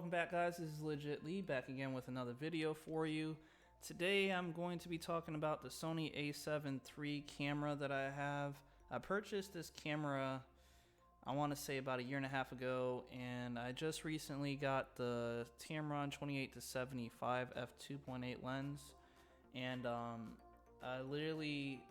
Welcome back, guys. This is Legit Lee back again with another video for you. Today I'm going to be talking about the Sony A7 III camera that I have. I purchased this camera, I want to say about a year and a half ago, and I just recently got the Tamron 28-70 f2.8 lens, and I literally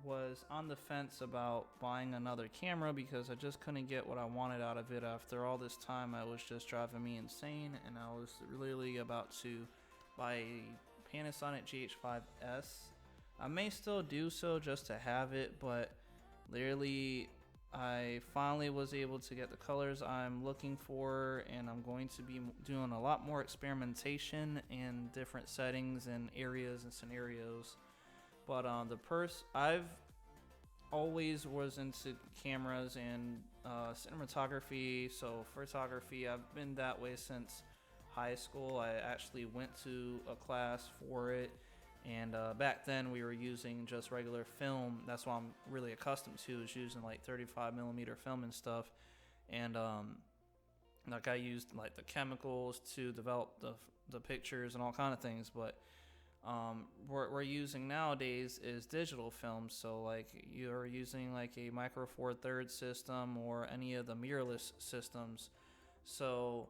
was on the fence about buying another camera because I just couldn't get what I wanted out of it. After all this time, I was just driving me insane, and I was literally about to buy a Panasonic GH5S. I may still do so just to have it, but literally I finally was able to get the colors I'm looking for, and I'm going to be doing a lot more experimentation in different settings and areas and scenarios. But I've always was into cameras and cinematography, so photography. I've been that way since high school. I actually went to a class for it, and back then we were using just regular film. That's what I'm really accustomed to, is using like 35mm film and stuff. And like I used like the chemicals to develop the pictures and all kind of things, but what we're using nowadays is digital film. So like you're using like a Micro Four Thirds system or any of the mirrorless systems. So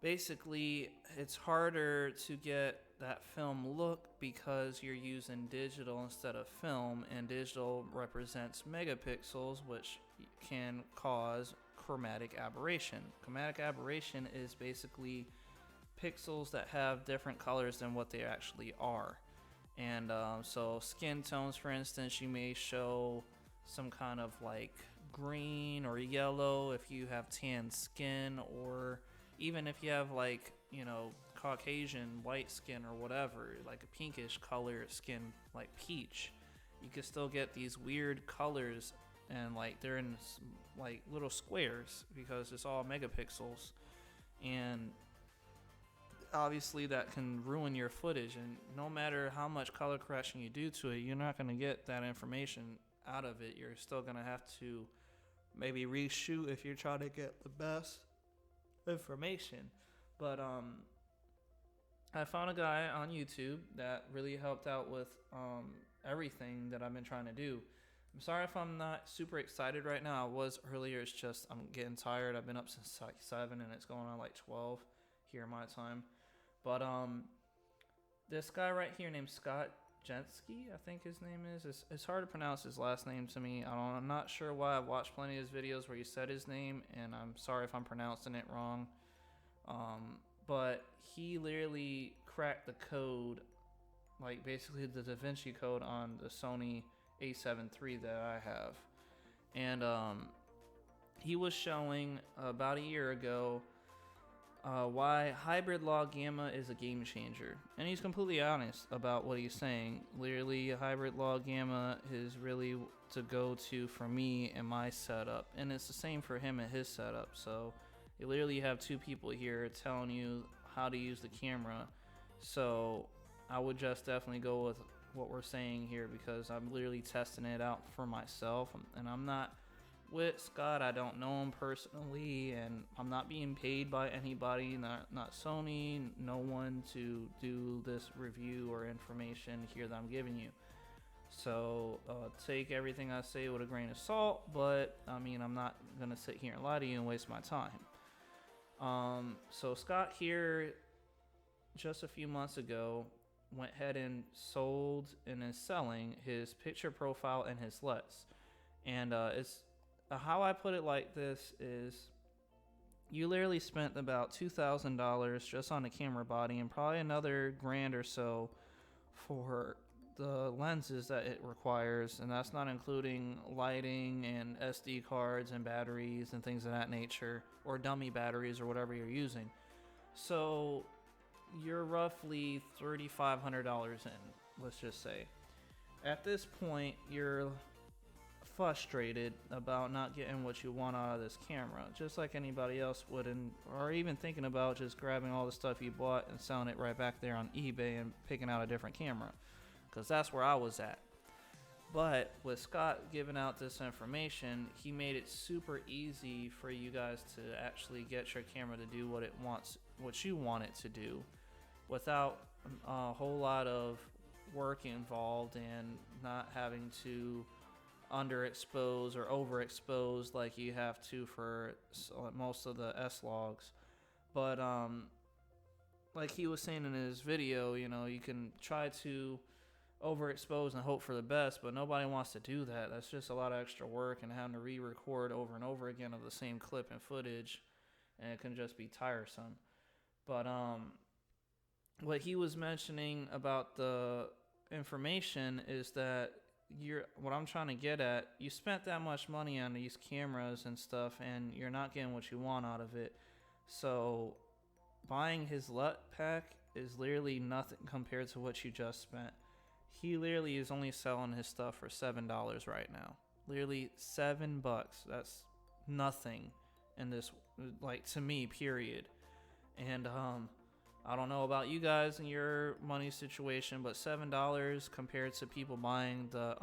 basically it's harder to get that film look because you're using digital instead of film, and digital represents megapixels, which can cause chromatic aberration. Chromatic aberration is basically pixels that have different colors than what they actually are. And so skin tones, for instance, you may show some kind of like green or yellow if you have tan skin, or even if you have like, you know, Caucasian white skin or whatever, like a pinkish color skin like peach, you can still get these weird colors, and like they're in like little squares because it's all megapixels. And obviously that can ruin your footage, and no matter how much color correction you do to it, you're not going to get that information out of it. You're still going to have to maybe reshoot if you're trying to get the best information. But I found a guy on YouTube that really helped out with everything that I've been trying to do. I'm sorry if I'm not super excited right now. I was earlier. It's just I'm getting tired. I've been up since like 7 and it's going on like 12 here my time. But this guy right here named Scott Jeschke, I think his name is. It's hard to pronounce his last name to me. I'm not sure why. I've watched plenty of his videos where he said his name, and I'm sorry if I'm pronouncing it wrong. But he literally cracked the code, like basically the Da Vinci Code on the Sony A7 III that I have. And he was showing about a year ago why hybrid log gamma is a game changer, and he's completely honest about what he's saying. Literally, hybrid log gamma is really to go to for me and my setup, and it's the same for him and his setup. So you literally have two people here telling you how to use the camera. So I would just definitely go with what we're saying here, because I'm literally testing it out for myself, and I'm not with Scott. I don't know him personally, and I'm not being paid by anybody, not Sony, no one, to do this review or information here that I'm giving you. So take everything I say with a grain of salt, but I mean, I'm not gonna sit here and lie to you and waste my time. So Scott here, just a few months ago, went ahead and sold and is selling his picture profile and his LUTs. And it's how I put it like this is, you literally spent about $2,000 just on the camera body, and probably another grand or so for the lenses that it requires, and that's not including lighting and SD cards and batteries and things of that nature, or dummy batteries or whatever you're using. So you're roughly $3,500 in, let's just say. At this point, you're frustrated about not getting what you want out of this camera, just like anybody else would, or even thinking about just grabbing all the stuff you bought and selling it right back there on eBay and picking out a different camera, because that's where I was at. But with Scott giving out this information, he made it super easy for you guys to actually get your camera to do what you want it to do, without a whole lot of work involved and not having to underexpose or overexpose like you have to for most of the S logs. But like he was saying in his video, you can try to overexpose and hope for the best, but nobody wants to do that. That's just a lot of extra work and having to re-record over and over again of the same clip and footage, and it can just be tiresome. But what he was mentioning about the information is that what I'm trying to get at, you spent that much money on these cameras and stuff, and you're not getting what you want out of it. So buying his LUT pack is literally nothing compared to what you just spent. He literally is only selling his stuff for $7 right now. Literally $7. That's nothing in this, like, to me, period. And I don't know about you guys and your money situation, but $7 compared to people buying the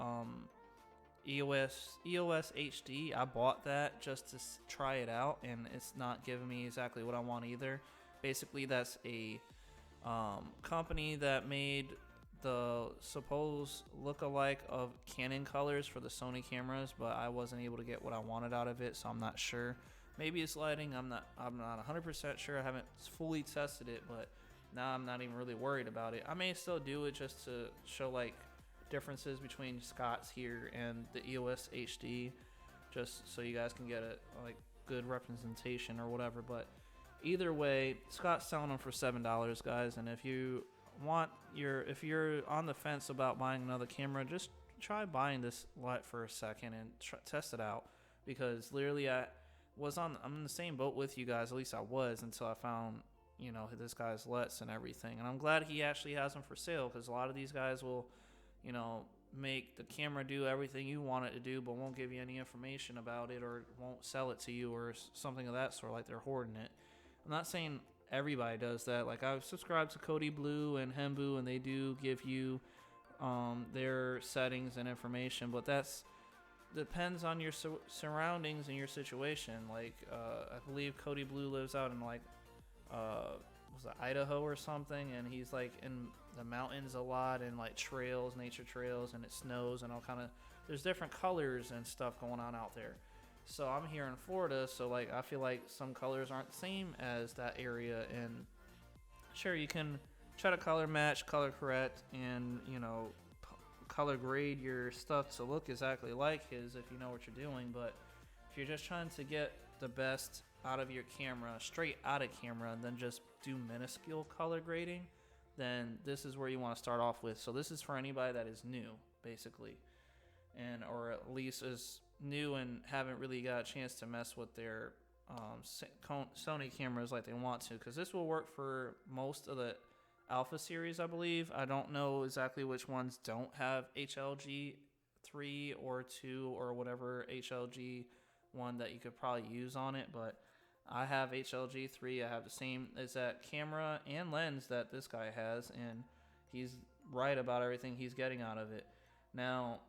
EOS HD. I bought that just to try it out, and it's not giving me exactly what I want either. Basically, that's a company that made the supposed look-alike of Canon colors for the Sony cameras, but I wasn't able to get what I wanted out of it, so I'm not sure. Maybe it's lighting. I'm not 100% sure. I haven't fully tested it, but now I'm not even really worried about it. I may still do it just to show like differences between Scott's here and the EOS HD, just so you guys can get a like good representation or whatever. But either way, Scott's selling them for $7, guys, and if you're on the fence about buying another camera, just try buying this LUT for a second and test it out, because literally I'm in the same boat with you guys. At least I was, until I found this guy's LUTs and everything. And I'm glad he actually has them for sale, because a lot of these guys will make the camera do everything you want it to do, but won't give you any information about it, or won't sell it to you, or something of that sort, like they're hoarding it. I'm not saying everybody does that. Like, I've subscribed to Cody Blue and Hembu, and they do give you their settings and information, but that's depends on your surroundings and your situation. Like I believe Cody Blue lives out in like was it Idaho or something, and he's like in the mountains a lot, and like trails, nature trails, and it snows and all kind of, there's different colors and stuff going on out there. So I'm here in Florida, so like I feel like some colors aren't the same as that area, and sure, you can try to color match, color correct, and color grade your stuff to look exactly like his if you know what you're doing. But if you're just trying to get the best out of your camera, straight out of camera, and then just do minuscule color grading, then this is where you want to start off with. So this is for anybody that is new, basically, and or at least is new and haven't really got a chance to mess with their Sony cameras like they want to, because this will work for most of the Alpha series, I believe. I don't know exactly which ones don't have HLG 3 or 2 or whatever HLG one that you could probably use on it, but I have HLG 3. I have the same exact camera and lens that this guy has, and he's right about everything he's getting out of it. Now,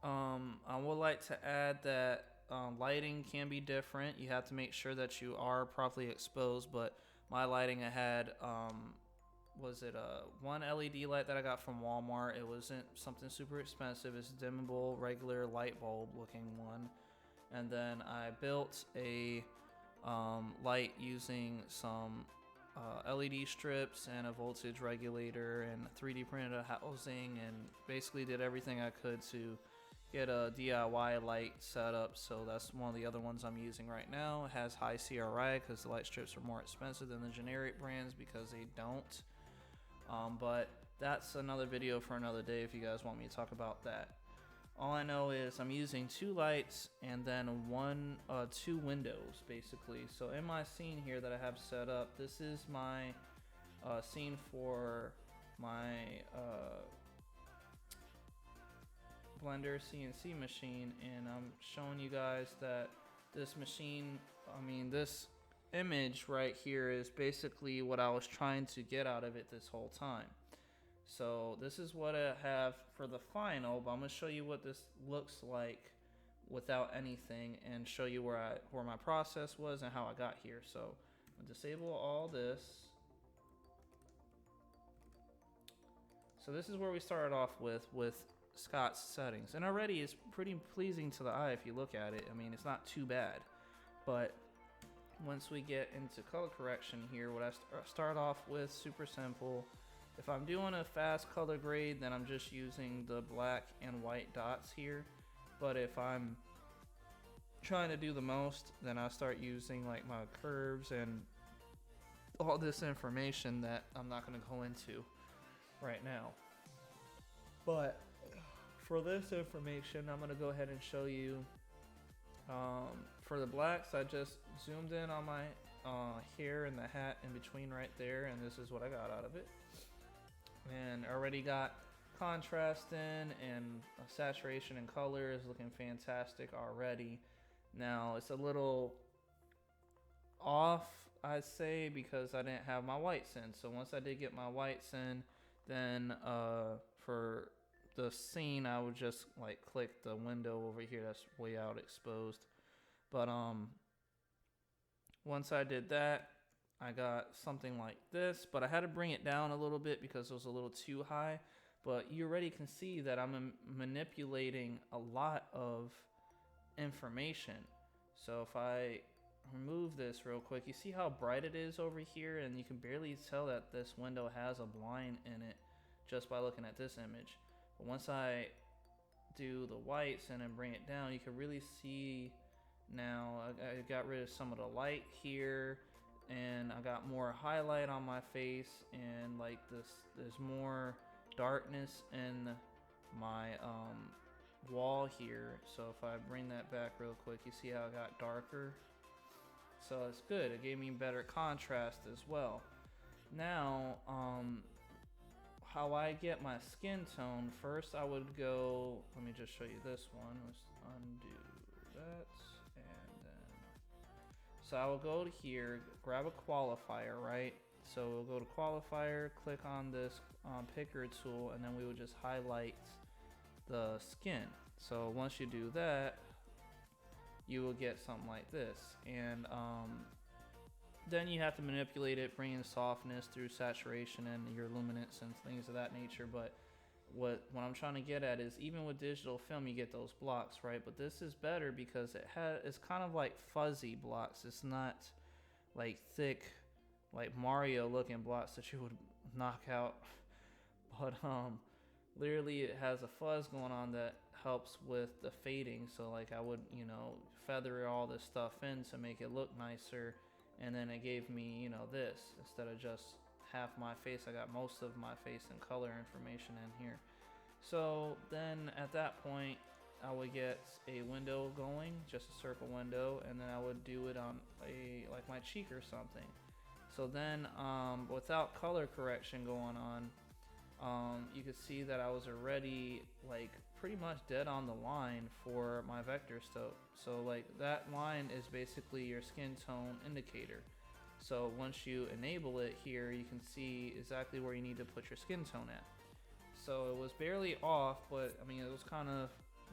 I would like to add that lighting can be different. You have to make sure that you are properly exposed, but my lighting, I had was it one LED light that I got from Walmart. It wasn't something super expensive. It's a dimmable regular light bulb looking one, and then I built a light using some LED strips and a voltage regulator, and 3D printed a housing, and basically did everything I could to get a DIY light set up. So that's one of the other ones I'm using right now. It has high CRI because the light strips are more expensive than the generic brands, because they don't. But that's another video for another day if you guys want me to talk about that. All I know is I'm using 2 lights and then 2 windows, basically. So in my scene here that I have set up, this is my scene for my Blender CNC machine, and I'm showing you guys that this machine, this image right here is basically what I was trying to get out of it this whole time. So this is what I have for the final, but I'm gonna show you what this looks like without anything and show you where my process was and how I got here. So I'm gonna disable all this. So this is where we started off with Scott's settings, and already it's pretty pleasing to the eye if you look at it. I mean, it's not too bad, but once we get into color correction here, what I start off with, super simple. If I'm doing a fast color grade, then I'm just using the black and white dots here. But if I'm trying to do the most, then I start using like my curves and all this information that I'm not going to go into right now. But for this information, I'm going to go ahead and show you. For the blacks, I just zoomed in on my hair and the hat in between right there, and this is what I got out of it. And already got contrast in, and saturation and color is looking fantastic already. Now it's a little off, I'd say, because I didn't have my whites in. So once I did get my whites in, then for the scene, I would just like click the window over here that's way out exposed. But once I did that, I got something like this, but I had to bring it down a little bit because it was a little too high. But you already can see that I'm manipulating a lot of information. So if I remove this real quick, you see how bright it is over here, and you can barely tell that this window has a blind in it just by looking at this image. But once I do the whites and then bring it down, you can really see now I got rid of some of the light here, and I got more highlight on my face, and like this, there's more darkness in my wall here. So if I bring that back real quick, you see how it got darker. So it's good. It gave me better contrast as well. Now how I get my skin tone, first I would go, let me just show you this one. Let's undo that, and then so I will go to here, grab a qualifier, right? So we'll go to qualifier, click on this picker tool, and then we will just highlight the skin. So once you do that, you will get something like this, and then you have to manipulate it, bring in softness through saturation and your luminance and things of that nature. But what I'm trying to get at is, even with digital film, you get those blocks, right? But this is better because it's kind of like fuzzy blocks. It's not like thick, like Mario looking blocks that you would knock out. But literally it has a fuzz going on that helps with the fading. So like I would, you know, feather all this stuff in to make it look nicer. And then it gave me, you know, this instead of just half my face. I got most of my face and color information in here. So then at that point, I would get a window going, just a circle window, and then I would do it on a like my cheek or something. So then without color correction going on, you could see that I was already like pretty much dead on the line for my vector scope. So like that line is basically your skin tone indicator. So once you enable it here, you can see exactly where you need to put your skin tone at. So it was barely off, but I mean it was kind of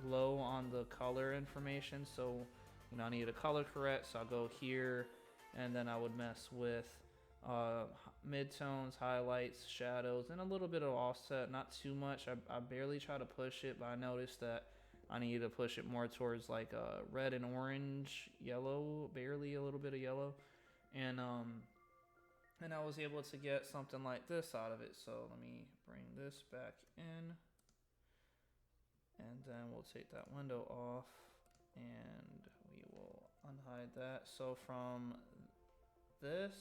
low on the color information. So you know I needed a color correct, so I'll go here, and then I would mess with midtones, highlights, shadows, and a little bit of offset. Not too much. I barely try to push it, but I noticed that I needed to push it more towards like red and orange, yellow, barely a little bit of yellow, and I was able to get something like this out of it. So let me bring this back in, and then we'll take that window off, and we will unhide that. So from this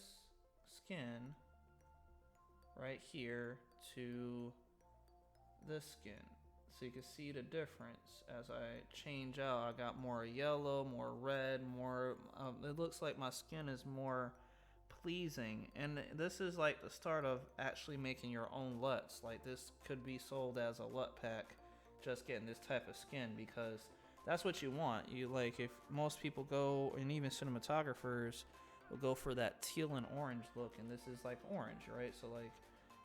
skin right here to this skin, so you can see the difference as I change out. I got more yellow, more red, more it looks like my skin is more pleasing. And this is like the start of actually making your own LUTs. Like this could be sold as a LUT pack, just getting this type of skin, because that's what you want. You like, if most people go, and even cinematographers will go for that teal and orange look, and this is like orange, right? So like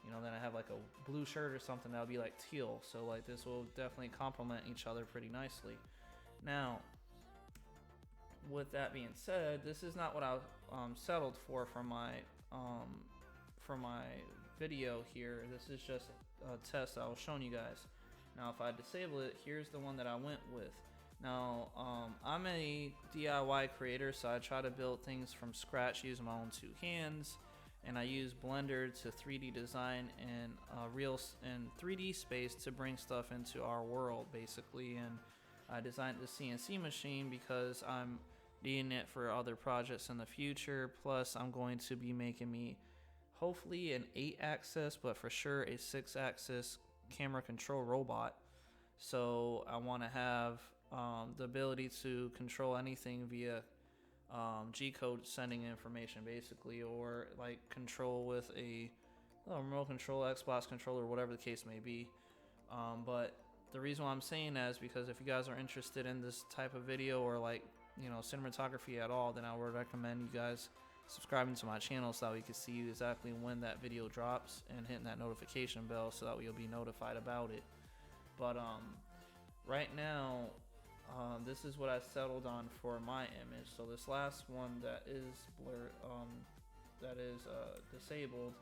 you know, then I have like a blue shirt or something that'll be like teal. So like this will definitely complement each other pretty nicely. Now, with that being said, this is not what I settled for my video here. This is just a test I was showing you guys. Now, if I disable it, here's the one that I went with. Now, I'm a DIY creator, so I try to build things from scratch using my own two hands, and I use Blender to 3D design and real and 3D space to bring stuff into our world, basically. And I designed the CNC machine because I'm needing it for other projects in the future. Plus, I'm going to be making me hopefully an 8-axis, but for sure a 6-axis camera control robot. So I want to have the ability to control anything via G-code sending information, basically, or like control with a remote control, Xbox controller, whatever the case may be. But the reason why I'm saying that is because if you guys are interested in this type of video, or like, you know, cinematography at all, then I would recommend you guys subscribing to my channel so that we can see exactly when that video drops, and hitting that notification bell so that you'll be notified about it. But right now, this is what I settled on for my image. So this last one that is disabled,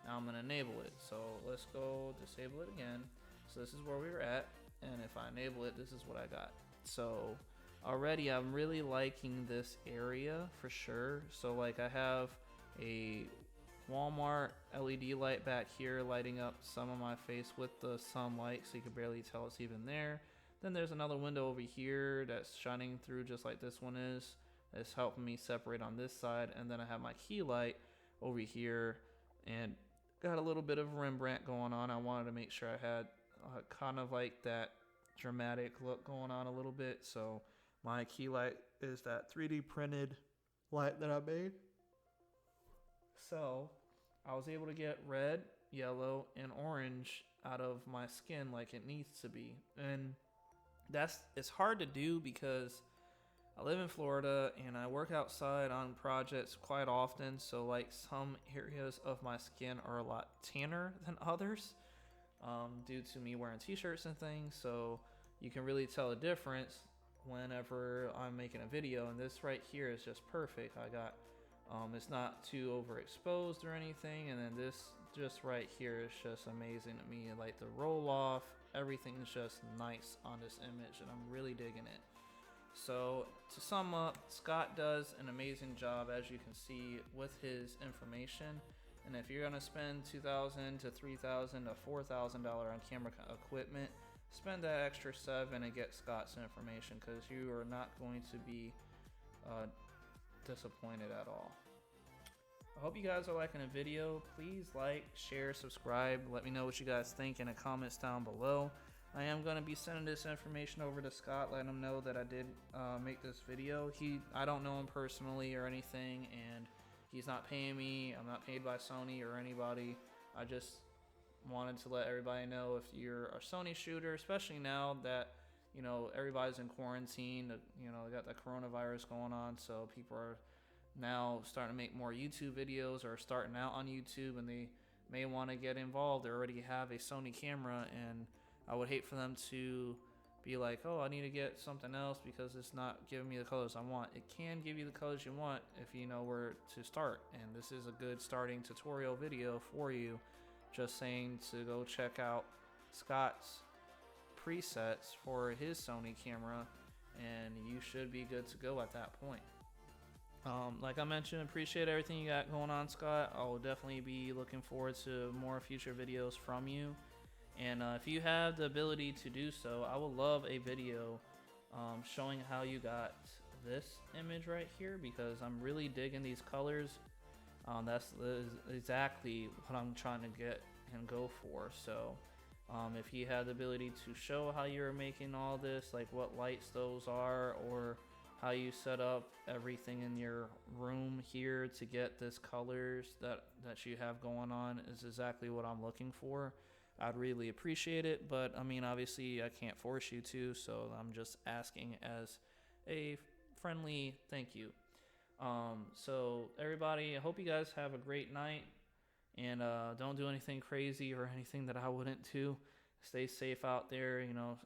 now I'm gonna enable it. So let's go disable it again. So this is where we were at, and if I enable it, this is what I got. So already I'm really liking this area for sure. So like I have a Walmart LED light back here lighting up some of my face with the sunlight, so you can barely tell it's even there. Then there's another window over here that's shining through just like this one is. It's helping me separate on this side. And then I have my key light over here and got a little bit of Rembrandt going on. I wanted to make sure I had kind of like that dramatic look going on a little bit. So my key light is that 3D printed light that I made. So I was able to get red, yellow, and orange out of my skin like it needs to be. And it's hard to do because I live in Florida and I work outside on projects quite often. So like some areas of my skin are a lot tanner than others due to me wearing t-shirts and things. So you can really tell a difference whenever I'm making a video. And this right here is just perfect. I got it's not too overexposed or anything, and then this just right here is just amazing to me. Like the roll off, everything is just nice on this image, and I'm really digging it. So to sum up, Scott does an amazing job, as you can see, with his information. And if you're gonna spend $2,000 to $3,000 to $4,000 on camera equipment, spend that extra $7,000 and get Scott's information, because you are not going to be disappointed at all. I hope you guys are liking the video. Please like, share, subscribe. Let me know what you guys think in the comments down below. I am going to be sending this information over to Scott, letting him know that I did make this video. I don't know him personally or anything, and he's not paying me. I'm not paid by Sony or anybody. I just wanted to let everybody know, if you're a Sony shooter, especially now that, you know, everybody's in quarantine, you know, got the coronavirus going on, so people are now starting to make more YouTube videos, or starting out on YouTube, and they may want to get involved. They already have a Sony camera, and I would hate for them to be like, oh, I need to get something else because it's not giving me the colors I want. It can give you the colors you want if you know where to start, and this is a good starting tutorial video for you. Just saying to go check out Scott's presets for his Sony camera, and you should be good to go at that point. Like I mentioned, appreciate everything you got going on, Scott. I will definitely be looking forward to more future videos from you. And if you have the ability to do so, I would love a video showing how you got this image right here, because I'm really digging these colors. That's exactly what I'm trying to get and go for. So if you had the ability to show how you're making all this, like what lights those are, or how you set up everything in your room here to get this colors that you have going on, is exactly what I'm looking for. I'd really appreciate it, but I mean, obviously I can't force you to, so I'm just asking as a friendly thank you. So everybody, I hope you guys have a great night. And don't do anything crazy or anything that I wouldn't do. Stay safe out there,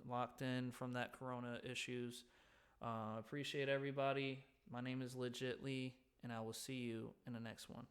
locked in from that corona issues. Appreciate everybody. My name is Legitly, and I will see you in the next one.